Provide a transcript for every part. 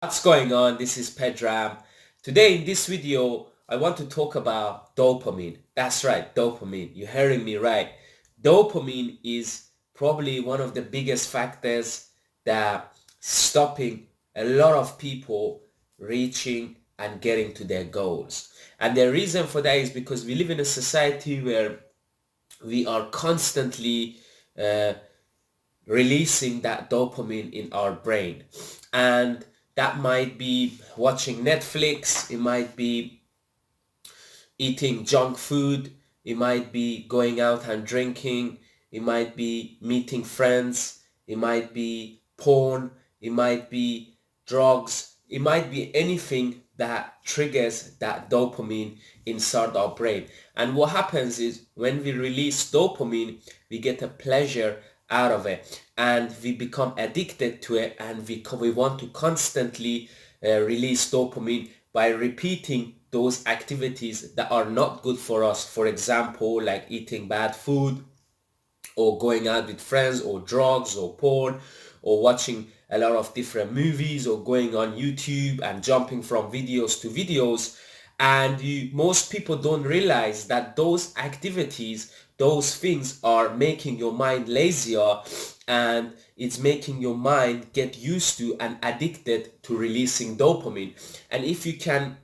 What's going on? This is Pedram. Today in this video, I want to talk about dopamine. That's right, dopamine. You're hearing me right. Dopamine is probably one of the biggest factors that stopping a lot of people reaching and getting to their goals. And the reason for that is because we live in a society where we are constantly uh, releasing that dopamine in our brain. And that might be watching Netflix, it might be eating junk food, it might be going out and drinking, it might be meeting friends, it might be porn, it might be drugs, it might be anything that triggers that dopamine inside our brain. And what happens is when we release dopamine, we get a pleasure out of it and we become addicted to it, and we want to constantly release dopamine by repeating those activities that are not good for us. For example, like eating bad food, or going out with friends, or drugs, or porn, or watching a lot of different movies, or going on YouTube and jumping from videos to videos. And most people don't realize that those activities, those things are making your mind lazier, and it's making your mind get used to and addicted to releasing dopamine. And if you can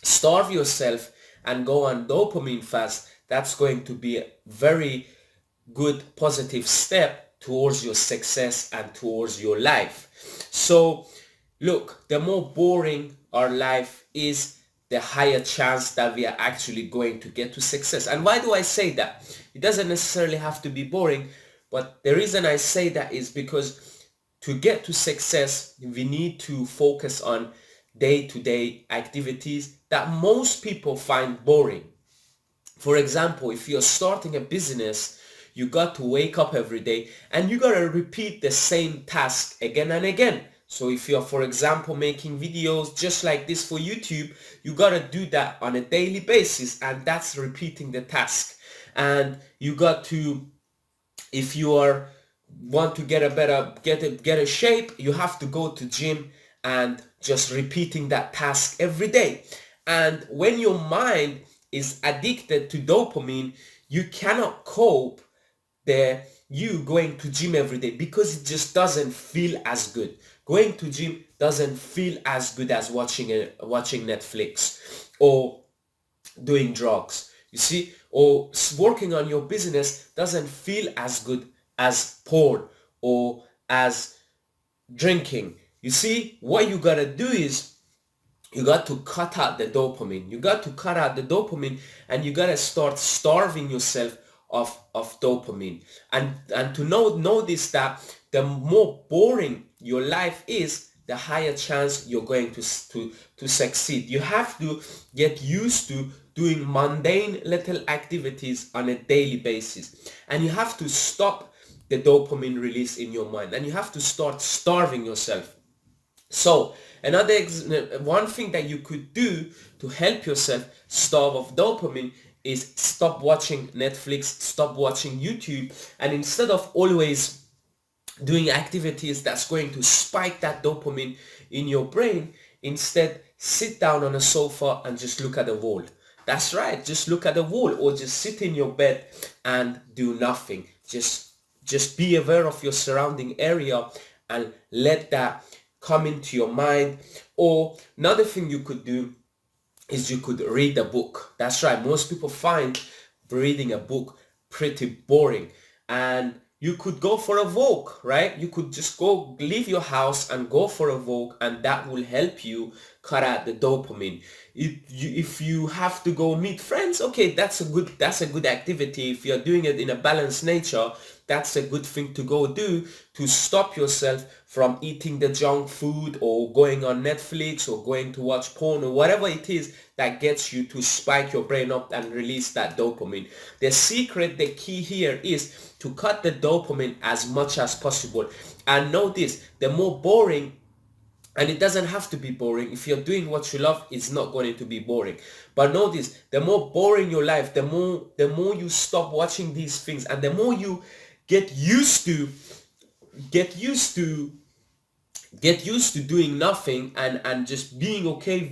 starve yourself and go on dopamine fast, that's going to be a very good positive step towards your success and towards your life. So look, the more boring our life is, the higher chance that we are actually going to get to success. And why do I say that? It doesn't necessarily have to be boring, but the reason I say that is because to get to success, we need to focus on day-to-day activities that most people find boring. For example, if you're starting a business, you got to wake up every day and you got to repeat the same task again and again. So if you're, for example, making videos just like this for YouTube, you got to do that on a daily basis, and that's repeating the task. And you got to, if you are want to get a better get a shape, you have to go to gym and just repeating that task every day. And when your mind is addicted to dopamine, you cannot cope the you going to gym every day, because it just doesn't feel as good. Going to gym doesn't feel as good as watching Netflix or doing drugs, you see, or working on your business doesn't feel as good as porn or as drinking. You see, what you gotta do is you got to cut out the dopamine. You got to cut out the dopamine, and you gotta start starving yourself of dopamine. And to notice that the more boring your life is, the higher chance you're going to succeed. You have to get used to doing mundane little activities on a daily basis, and you have to stop the dopamine release in your mind, and you have to start starving yourself. So one thing that you could do to help yourself starve of dopamine is stop watching Netflix, stop watching YouTube, and instead of always doing activities that's going to spike that dopamine in your brain, instead sit down on a sofa and just look at the wall. That's right, just look at the wall, or just sit in your bed and do nothing. Just be aware of your surrounding area and let that come into your mind. Or another thing you could do is you could read a book. That's right, most people find reading a book pretty boring, and you could go for a walk, right? You could just go leave your house and go for a walk, and that will help you cut out the dopamine. If you have to go meet friends, okay, that's a good activity. If you're doing it in a balanced nature, that's a good thing to go do to stop yourself from eating the junk food, or going on Netflix, or going to watch porn, or whatever it is that gets you to spike your brain up and release that dopamine. The secret, the key here is to cut the dopamine as much as possible. And know this, the more boring, and it doesn't have to be boring. If you're doing what you love, it's not going to be boring. But notice, the more boring your life, the more you stop watching these things, and the more you get used to get used to doing nothing and just being okay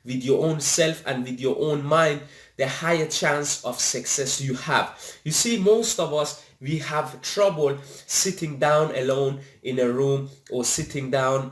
with your own self and with your own mind, the higher chance of success you have. You see, most of us, we have trouble sitting down alone in a room or sitting down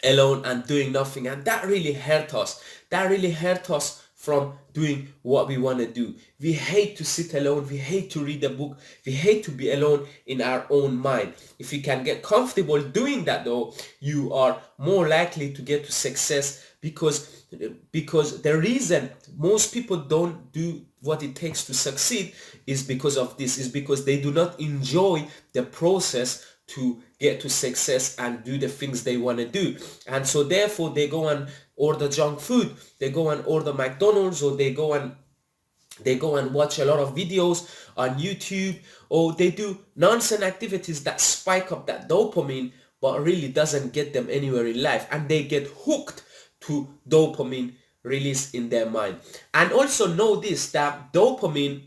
alone and doing nothing, and that really hurt us. That really hurt us from doing what we want to do. We hate to sit alone, we hate to read a book, we hate to be alone in our own mind. If you can get comfortable doing that though, you are more likely to get to success, because the reason most people don't do what it takes to succeed is because of this, is because they do not enjoy the process to get to success and do the things they want to do. And so therefore they go and order junk food, they go and order McDonald's, or they go and watch a lot of videos on YouTube, or they do nonsense activities that spike up that dopamine but really doesn't get them anywhere in life, and they get hooked to dopamine release in their mind. And also know this, that dopamine,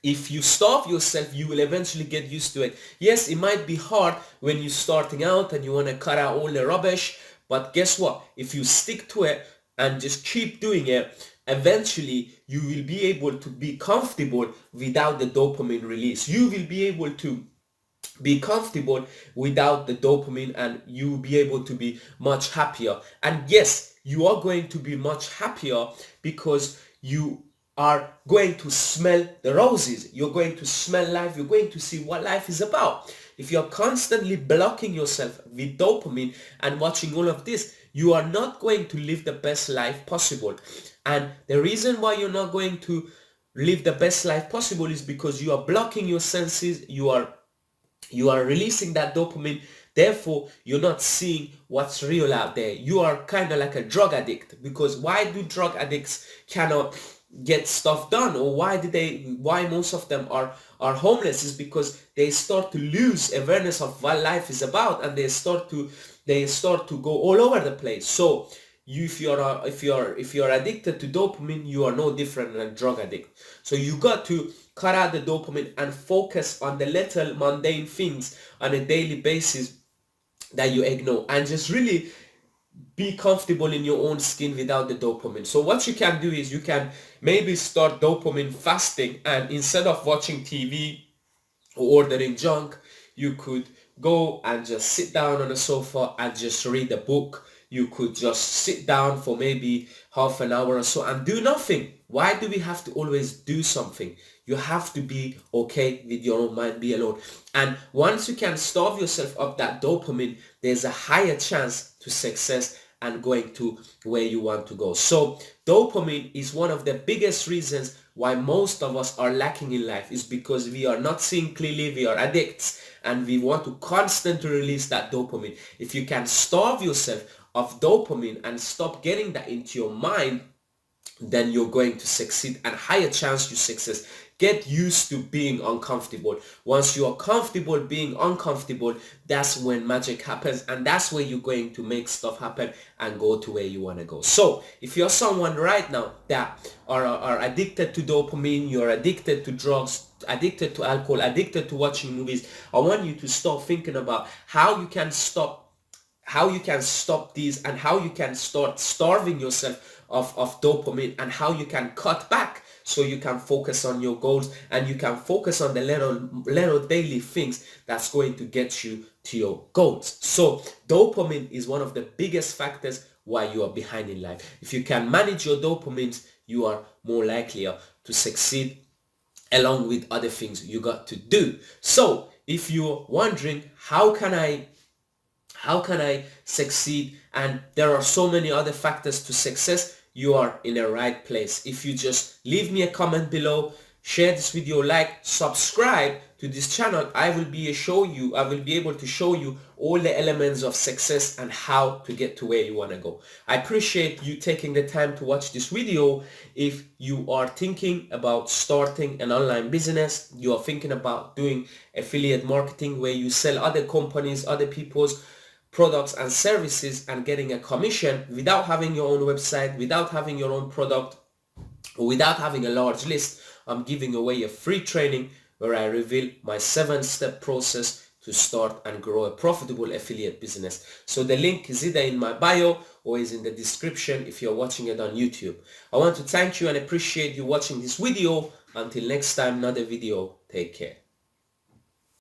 if you starve yourself, you will eventually get used to it. Yes, it might be hard when you're starting out and you want to cut out all the rubbish, but guess what? If you stick to it and just keep doing it, eventually you will be able to be comfortable without the dopamine release. You will be able to be comfortable without the dopamine, and you will be able to be much happier. And yes, you are going to be much happier because you are going to smell the roses. You're going to smell life. You're going to see what life is about. If you're constantly blocking yourself with dopamine and watching all of this, you are not going to live the best life possible. And the reason why you're not going to live the best life possible is because you are blocking your senses. You are releasing that dopamine. Therefore, you're not seeing what's real out there. You are kind of like a drug addict. Because why do drug addicts cannot get stuff done, or why most of them are homeless, is because they start to lose awareness of what life is about, and they start to go all over the place. So if you're addicted to dopamine, you are no different than a drug addict. So you got to cut out the dopamine and focus on the little mundane things on a daily basis that you ignore, and just really be comfortable in your own skin without the dopamine. So what you can do is you can maybe start dopamine fasting, and instead of watching TV or ordering junk, you could go and just sit down on a sofa and just read a book. You could just sit down for maybe half an hour or so and do nothing. Why do we have to always do something? You have to be okay with your own mind, be alone. And once you can starve yourself of that dopamine, there's a higher chance to success and going to where you want to go. So dopamine is one of the biggest reasons why most of us are lacking in life, is because we are not seeing clearly, we are addicts, and we want to constantly release that dopamine. If you can starve yourself of dopamine and stop getting that into your mind, then you're going to succeed, and higher chance you success. Get used to being uncomfortable. Once you are comfortable being uncomfortable, that's when magic happens, and that's where you're going to make stuff happen and go to where you want to go. So if you're someone right now that are addicted to dopamine, you're addicted to drugs, addicted to alcohol, addicted to watching movies, I want you to start thinking about how you can stop these, and how you can start starving yourself of dopamine, and how you can cut back so you can focus on your goals, and you can focus on the little daily things that's going to get you to your goals. So dopamine is one of the biggest factors why you are behind in life. If you can manage your dopamines, you are more likely to succeed, along with other things you got to do. So if you're wondering how can I succeed, and there are so many other factors to success, you are in the right place. If you just leave me a comment below, share this video, like, subscribe to this channel, I will be able to show you all the elements of success and how to get to where you want to go. I appreciate you taking the time to watch this video. If you are thinking about starting an online business, you are thinking about doing affiliate marketing where you sell other companies, other people's products and services and getting a commission without having your own website, without having your own product, or without having a large list, I'm giving away a free training where I reveal my 7-step process to start and grow a profitable affiliate business. So the link is either in my bio or is in the description if you're watching it on YouTube. I want to thank you and appreciate you watching this video. Until next time, another video. Take care.